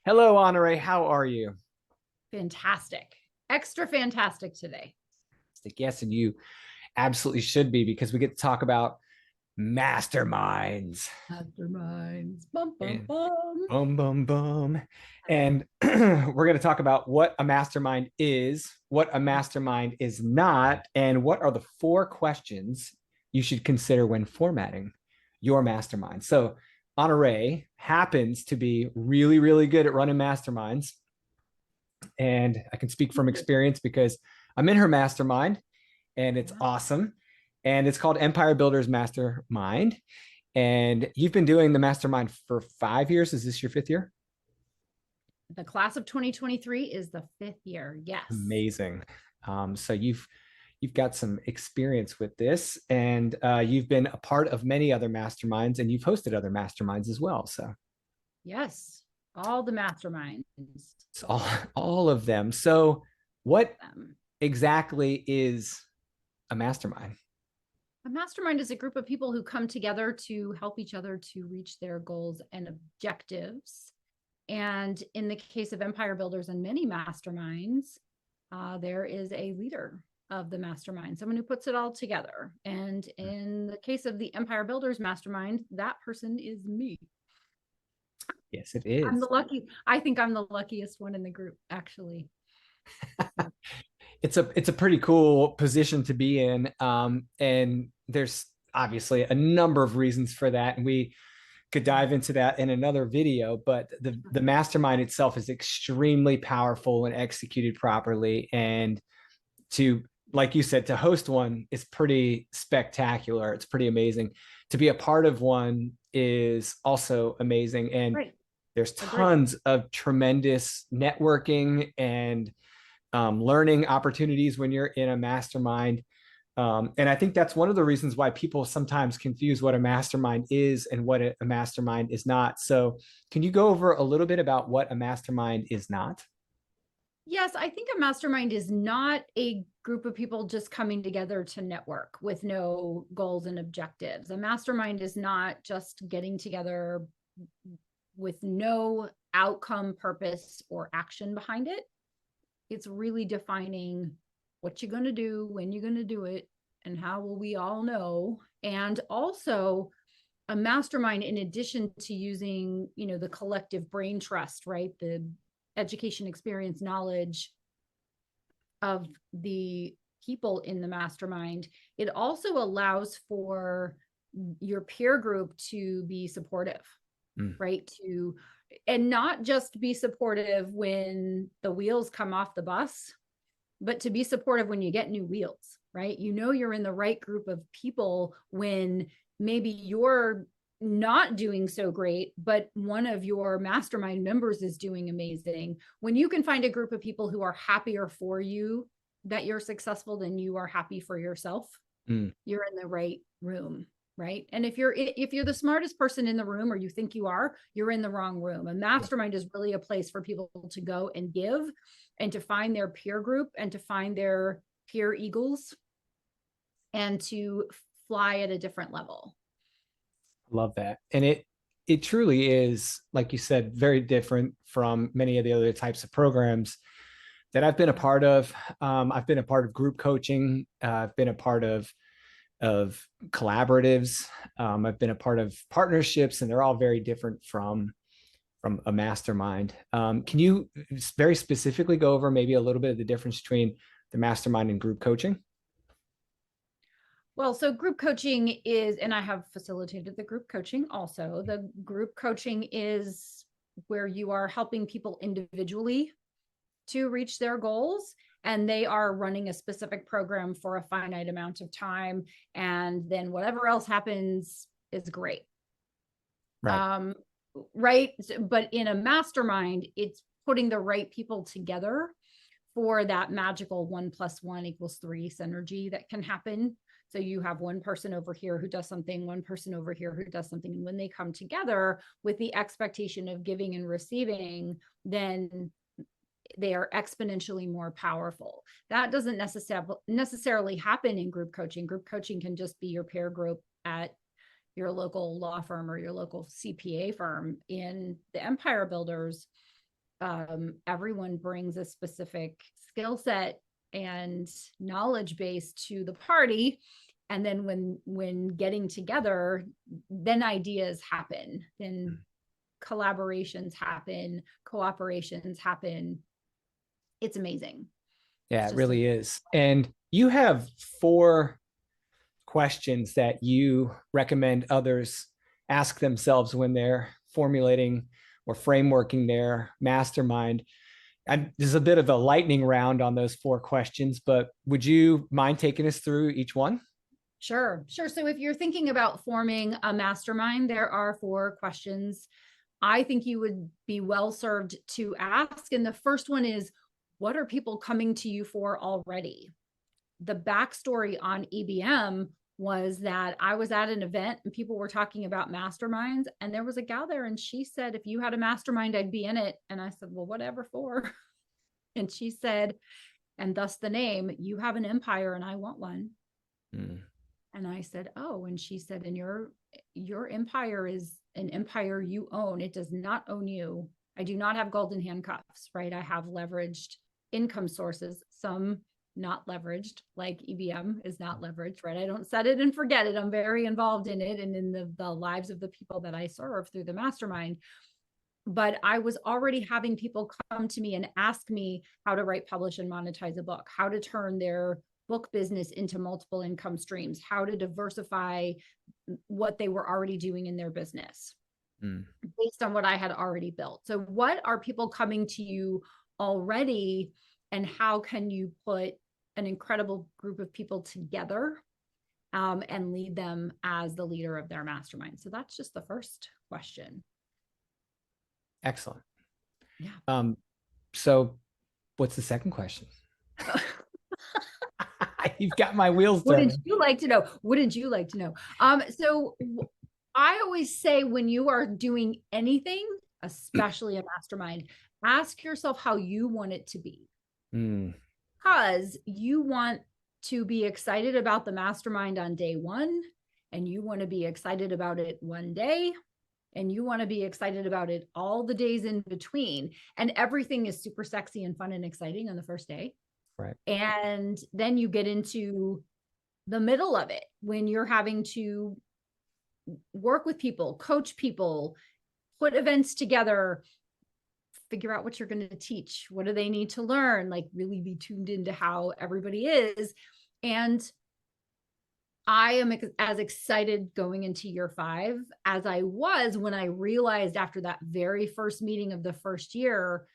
Hello, Honoree. How are you? Fantastic. Extra fantastic today. Yes, and you absolutely should be because we get to talk about masterminds. Masterminds. Bum, bum, And bum. boom, boom, boom. And we're going to talk about what a mastermind is, what a mastermind is not, and what are the four questions you should consider when formatting your mastermind. So, Honoree happens to be really, really good at running masterminds. And I can speak from experience because I'm in her mastermind and it's awesome. And it's called Empire Builders Mastermind. And you've been doing the mastermind for 5 years. Is this your fifth year? The class of 2023 is the fifth year. Yes. Amazing. So you've got some experience with this, and you've been a part of many other masterminds, and you've hosted other masterminds as well. So Yes. All the masterminds. it's all of them. So what exactly is a mastermind? A mastermind is a group of people who come together to help each other to reach their goals and objectives. And in the case of Empire Builders and many masterminds, there is a leader of the mastermind, someone who puts it all together. And in the case of the Empire Builders mastermind, that person is me. Yes, it is. I think I'm the luckiest one in the group, actually. It's a pretty cool position to be in. And there's obviously a number of reasons for that. And we could dive into that in another video, but the mastermind itself is extremely powerful when executed properly. And to, like you said, to host one is pretty spectacular. It's pretty amazing. To be a part of one is also amazing. And there's tons of tremendous networking and learning opportunities when you're in a mastermind. And I think that's one of the reasons why people sometimes confuse what a mastermind is and what a mastermind is not. So, can you go over a little bit about what a mastermind is not? Yes, I think a mastermind is not a group of people just coming together to network with no goals and objectives. A mastermind is not just getting together with no outcome, purpose, or action behind it. It's really defining what you're going to do, when you're going to do it, and how will we all know. And also a mastermind, in addition to using, the collective brain trust, right? The education, experience, knowledge of the people in the mastermind, it also allows for your peer group to be supportive, right? And not just be supportive when the wheels come off the bus, but to be supportive when you get new wheels, right? You're in the right group of people when maybe you're not doing so great, but one of your mastermind members is doing amazing. When you can find a group of people who are happier for you that you're successful than you are happy for yourself, you're in the right room. Right. And if you're the smartest person in the room, or you think you are, you're in the wrong room. A mastermind is really a place for people to go and give, and to find their peer group, and to find their peer eagles, and to fly at a different level. Love that. And it truly is, like you said, very different from many of the other types of programs that I've been a part of. I've been a part of group coaching. I've been a part of collaboratives. I've been a part of partnerships, and they're all very different from a mastermind. Can you very specifically go over maybe a little bit of the difference between the mastermind and group coaching? Well, so group coaching is, and I have facilitated the group coaching also. The group coaching is where you are helping people individually to reach their goals, and they are running a specific program for a finite amount of time, and then whatever else happens is great. Right. Right. But in a mastermind, it's putting the right people together for that magical 1+1=3 synergy that can happen. So you have one person over here who does something, one person over here who does something. And when they come together with the expectation of giving and receiving, then they are exponentially more powerful. That doesn't necessarily happen in group coaching. Group coaching can just be your peer group at your local law firm or your local CPA firm. In the Empire Builders, everyone brings a specific skill set and knowledge base to the party. And then when getting together, then ideas happen, then collaborations happen, cooperations happen. It's amazing. Yeah, it really is. And you have 4 questions that you recommend others ask themselves when they're formulating or frameworking their mastermind. There's a bit of a lightning round on those 4 questions, but would you mind taking us through each one? Sure. So if you're thinking about forming a mastermind, there are 4 questions I think you would be well served to ask. And the first one is, what are people coming to you for already? The backstory on EBM was that I was at an event and people were talking about masterminds, and there was a gal there and she said, if you had a mastermind, I'd be in it. And I said, well, whatever for? And she said, and thus the name, you have an empire and I want one. And I said, oh, and she said, and your empire is an empire you own. It does not own you. I do not have golden handcuffs, right? I have leveraged income sources, some not leveraged, like EBM is not leveraged, right? I don't set it and forget it. I'm very involved in it and in the lives of the people that I serve through the mastermind. But I was already having people come to me and ask me how to write, publish, and monetize a book, how to turn their book business into multiple income streams, how to diversify what they were already doing in their business based on what I had already built. So what are people coming to you already, and how can you put an incredible group of people together and lead them as the leader of their mastermind? So that's just the first question. Excellent. Yeah. So what's the second question? You've got my wheels What turning. did you like to know? What did you like to know? So I always say, when you are doing anything, especially a mastermind, ask yourself how you want it to be. Because you want to be excited about the mastermind on day 1, and you want to be excited about it one day, and you want to be excited about it all the days in between. And everything is super sexy and fun and exciting on the first day. Right. And then you get into the middle of it when you're having to work with people, coach people, put events together, figure out what you're going to teach. What do they need to learn? Like, really be tuned into how everybody is. And I am as excited going into year 5 as I was when I realized after that very first meeting of the first year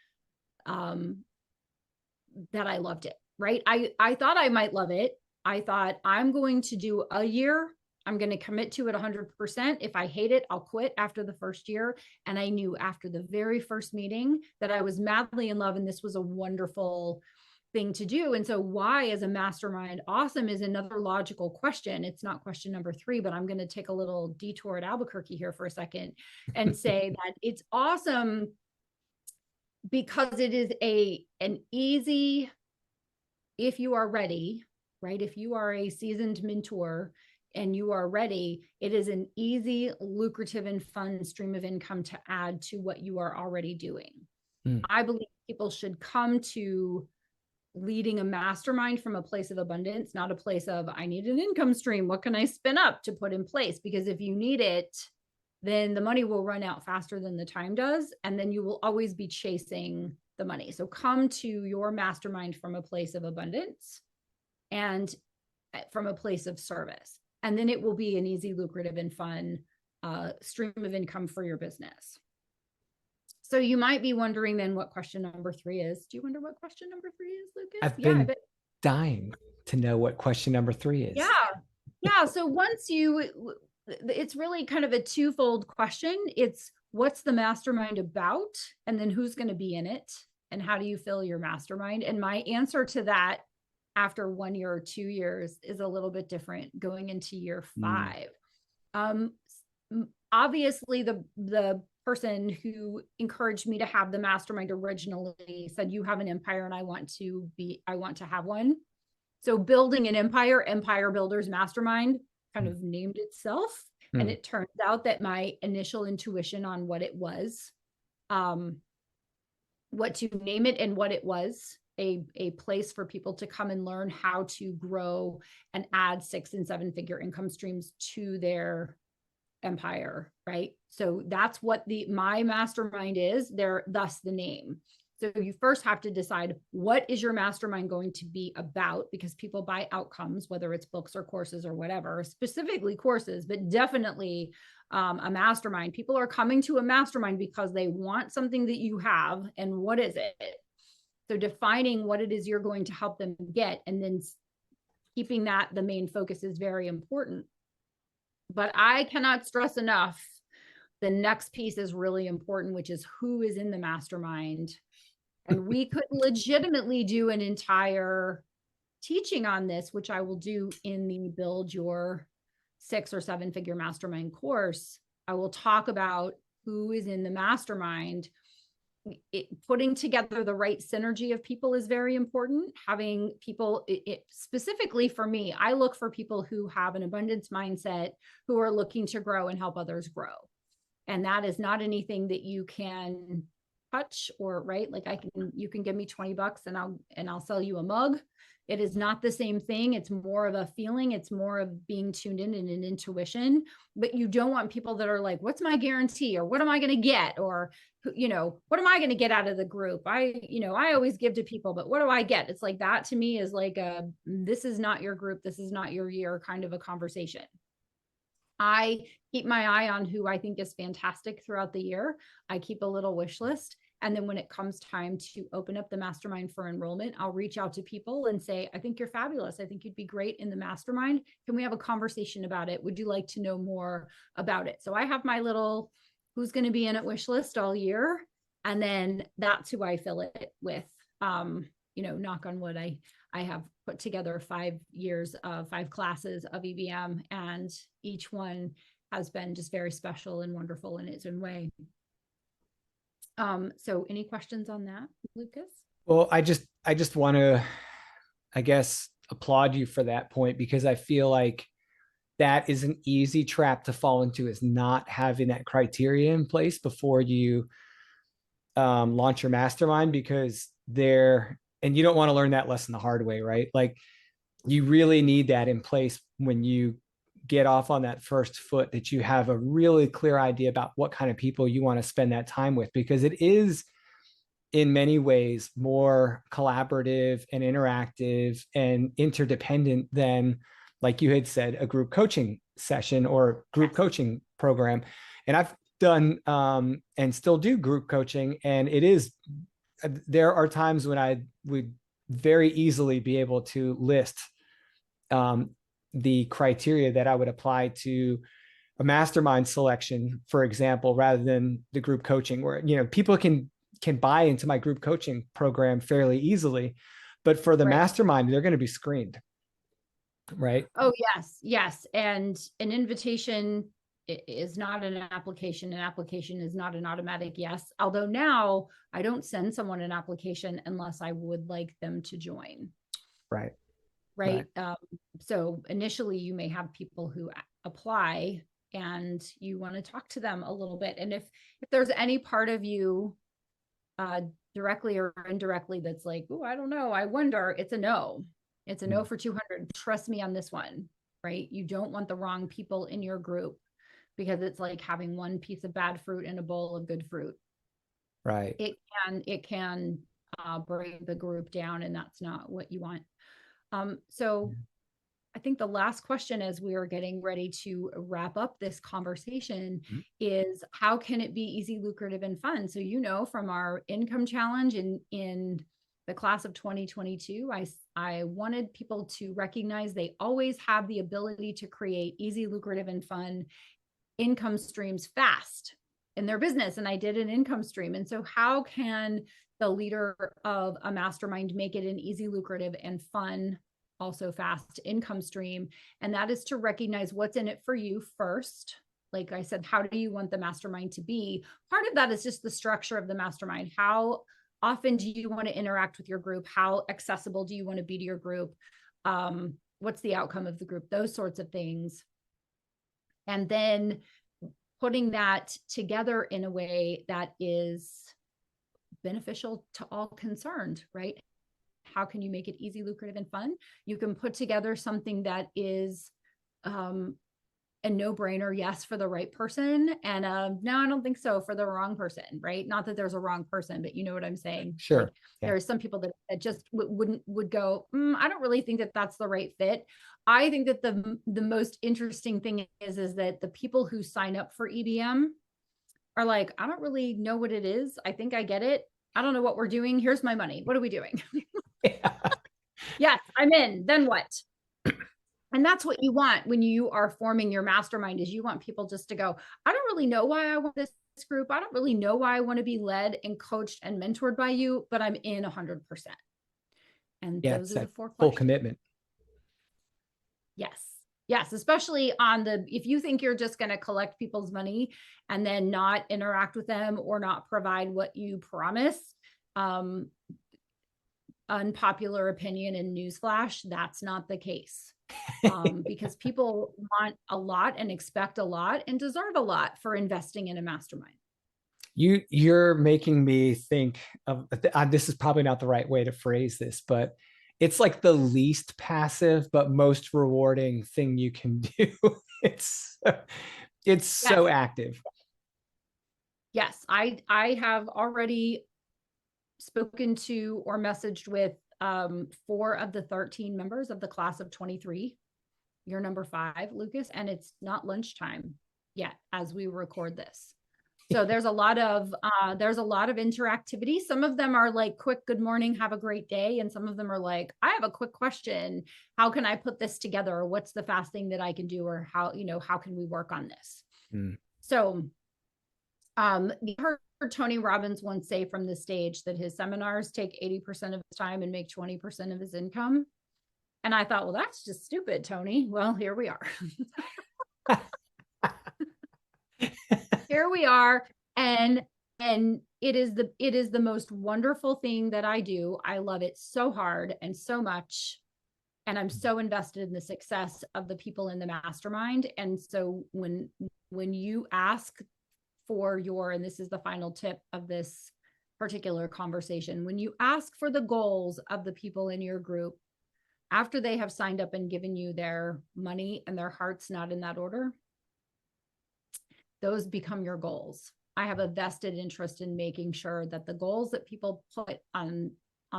that I loved it, right? I thought I might love it. I thought, I'm going to do a year. I'm going to commit to it 100%. If I hate it, I'll quit after the first year. And I knew after the very first meeting that I was madly in love, and this was a wonderful thing to do. And so why is a mastermind awesome is another logical question. It's not question number 3, but I'm going to take a little detour at Albuquerque here for a second and say that it's awesome because it is an easy, if you are ready, right? If you are a seasoned mentor and you are ready, it is an easy, lucrative, and fun stream of income to add to what you are already doing. I believe people should come to leading a mastermind from a place of abundance, not a place of, I need an income stream. What can I spin up to put in place? Because if you need it, then the money will run out faster than the time does. And then you will always be chasing the money. So come to your mastermind from a place of abundance and from a place of service. And then it will be an easy, lucrative, and fun stream of income for your business. So you might be wondering then what question number 3 is. Do you wonder what question number 3 is, Lucas? I've been dying to know what question number 3 is. Yeah. So once it's really kind of a twofold question. It's, what's the mastermind about? And then who's going to be in it? And how do you fill your mastermind? And my answer to that after 1 year or 2 years is a little bit different going into year 5. Obviously the person who encouraged me to have the mastermind originally said, you have an empire and I want to have one. So building an empire builders mastermind kind of named itself. And it turns out that my initial intuition on what it was what to name it and what it was, a place for people to come and learn how to grow and add 6 and 7 figure income streams to their empire, right? So that's what my mastermind is. There, thus the name. So you first have to decide, what is your mastermind going to be about? Because people buy outcomes, whether it's books or courses or whatever, specifically courses, but definitely a mastermind. People are coming to a mastermind because they want something that you have. And what is it? So defining what it is you're going to help them get, and then keeping that the main focus is very important. But I cannot stress enough, the next piece is really important, which is who is in the mastermind. And we could legitimately do an entire teaching on this, which I will do in the Build Your 6 or 7 figure mastermind course. I will talk about who is in the mastermind. Putting together the right synergy of people is very important. Having people, specifically for me, I look for people who have an abundance mindset, who are looking to grow and help others grow. And that is not anything that you can touch, or right, like you can give me $20 and I'll sell you a mug. It is not the same thing. It's more of a feeling. It's more of being tuned in and an intuition. But you don't want people that are like, what's my guarantee? Or what am I going to get? Or, what am I going to get out of the group? I always give to people, but what do I get? It's like, that to me is like this is not your group. This is not your year kind of a conversation. I keep my eye on who I think is fantastic throughout the year. I keep a little wish list. And then when it comes time to open up the mastermind for enrollment, I'll reach out to people and say, I think you're fabulous. I think you'd be great in the mastermind. Can we have a conversation about it? Would you like to know more about it? So I have my little who's going to be in it wish list all year. And then that's who I fill it with. Knock on wood, I have put together 5 years of 5 classes of EBM, and each one has been just very special and wonderful in its own way. So any questions on that, Lucas? Well, I just want to, I guess, applaud you for that point, because I feel like that is an easy trap to fall into, is not having that criteria in place before you launch your mastermind, because and you don't want to learn that lesson the hard way, right? Like, you really need that in place when you get off on that first foot, that you have a really clear idea about what kind of people you want to spend that time with, because it is in many ways more collaborative and interactive and interdependent than, like you had said, a group coaching session or group coaching program. And I've done and still do group coaching, and there are times when I would very easily be able to list the criteria that I would apply to a mastermind selection, for example, rather than the group coaching, where people can buy into my group coaching program fairly easily, but for the mastermind, they're going to be screened, right? Oh, yes. And an invitation is not an application. An application is not an automatic yes. Although now I don't send someone an application unless I would like them to join. Right. So initially you may have people who apply and you want to talk to them a little bit. And if there's any part of you directly or indirectly that's like, oh, I don't know, I wonder, it's a no. It's a no for 200. Trust me on this one, right? You don't want the wrong people in your group, because it's like having one piece of bad fruit in a bowl of good fruit. Right. It can bring the group down, and that's not what you want. So I think the last question, as we are getting ready to wrap up this conversation, is how can it be easy, lucrative, and fun? So, from our income challenge in the class of 2022, I wanted people to recognize they always have the ability to create easy, lucrative, and fun income streams fast in their business. And I did an income stream. And so how can the leader of a mastermind make it an easy, lucrative, and fun, also fast income stream? And that is to recognize what's in it for you first. Like I said, how do you want the mastermind to be? Part of that is just the structure of the mastermind. How often do you want to interact with your group? How accessible do you want to be to your group? What's the outcome of the group? Those sorts of things. And then putting that together in a way that is beneficial to all concerned, right? How can you make it easy, lucrative, and fun? You can put together something that is a no-brainer, yes, for the right person, and no, I don't think so for the wrong person, right? Not that there's a wrong person, but you know what I'm saying. Sure. Like, there are some people that just would go, I don't really think that that's the right fit. I think that the most interesting thing is that the people who sign up for EBM are like, I don't really know what it is. I think I get it. I don't know what we're doing. Here's my money. What are we doing? Yeah. Yes, I'm in. Then what? And that's what you want when you are forming your mastermind, is you want people just to go, I don't really know why I want this group. I don't really know why I want to be led and coached and mentored by you, but I'm in 100%. And Yeah, those are the 4 questions. Full commitment. Yes. Yes. Especially on if you think you're just going to collect people's money and then not interact with them or not provide what you promise, unpopular opinion and newsflash, that's not the case. Because people want a lot and expect a lot and deserve a lot for investing in a mastermind. You're making me think of, this is probably not the right way to phrase this, but it's like the least passive but most rewarding thing you can do. It's so active. Yes, I have already spoken to or messaged with 4 of the 13 members of the class of 23. You're number 5, Lucas, and it's not lunchtime yet as we record this. So there's a lot of interactivity. Some of them are like quick, good morning, have a great day. And some of them are like, I have a quick question. How can I put this together? What's the fast thing that I can do? Or how can we work on this? So you heard Tony Robbins once say from the stage that his seminars take 80% of his time and make 20% of his income. And I thought, well, that's just stupid, Tony. Well, here we are. Here we are. And it is the most wonderful thing that I do. I love it so hard and so much. And I'm so invested in the success of the people in the mastermind. And so when you ask for and this is the final tip of this particular conversation, when you ask for the goals of the people in your group, after they have signed up and given you their money and their heart's not in that order, those become your goals. I have a vested interest in making sure that the goals that people put on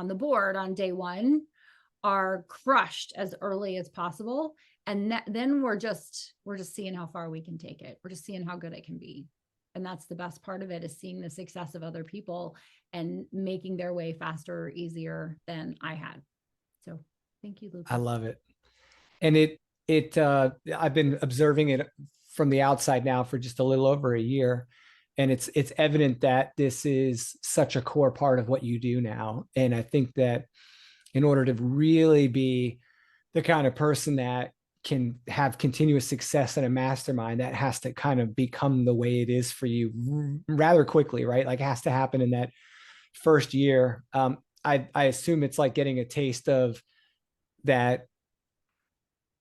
the board on day 1 are crushed as early as possible. And then we're just seeing how far we can take it. We're just seeing how good it can be. And that's the best part of it, is seeing the success of other people and making their way faster or easier than I had. So thank you, Lucas. I love it. And I've been observing it from the outside now for just a little over a year. And it's evident that this is such a core part of what you do now. And I think that in order to really be the kind of person that can have continuous success in a mastermind, that has to kind of become the way it is for you rather quickly, right? Like, it has to happen in that first year. I assume it's like getting a taste of that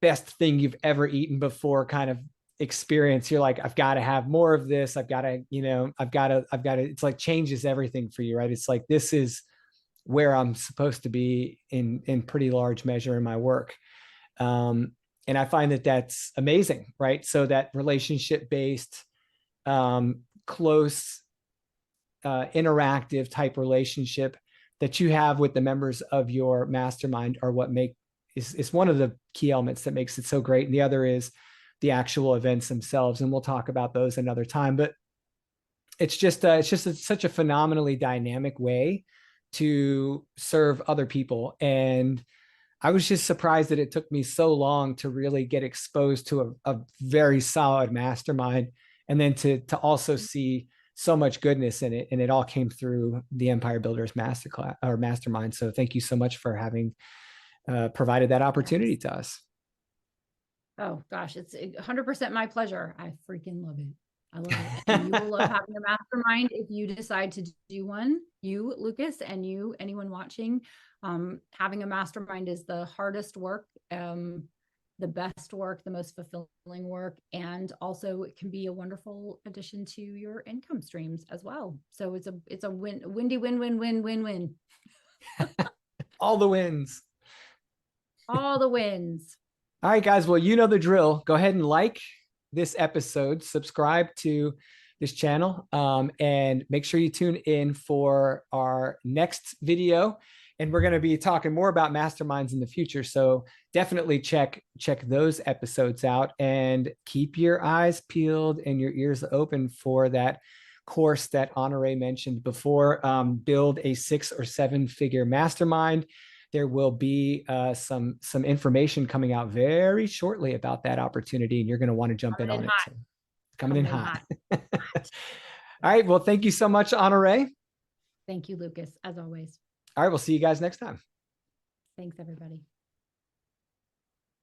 best thing you've ever eaten before kind of experience. You're like, I've got to have more of this. I've got to, it's like changes everything for you, right? It's like, this is where I'm supposed to be in pretty large measure in my work. And I find that that's amazing, right? So that relationship-based, close, interactive type relationship that you have with the members of your mastermind are what is one of the key elements that makes it so great. And the other is the actual events themselves. And we'll talk about those another time, but it's just such a phenomenally dynamic way to serve other people. And I was just surprised that it took me so long to really get exposed to a very solid mastermind, and then to also see so much goodness in it. And it all came through the Empire Builders Masterclass or Mastermind. So thank you so much for having provided that opportunity to us. Oh gosh, it's 100% my pleasure. I freaking love it. I love it. And you will love having a mastermind if you decide to do one. You, Lucas, and you, anyone watching, having a mastermind is the hardest work the best work, the most fulfilling work, and also it can be a wonderful addition to your income streams as well. So it's a windy win win win win win. All the wins. All the wins. All right, guys. Well, you know the drill. Go ahead and like this episode, subscribe to this channel, and make sure you tune in for our next video. And we're going to be talking more about masterminds in the future. So definitely check those episodes out, and keep your eyes peeled and your ears open for that course that Honoree mentioned before. Build a 6 or 7 figure mastermind. There will be some information coming out very shortly about that opportunity, and you're going to want to jump in on it. So coming in hot. All right. Well, thank you so much, Honoree. Thank you, Lucas, as always. All right. We'll see you guys next time. Thanks, everybody.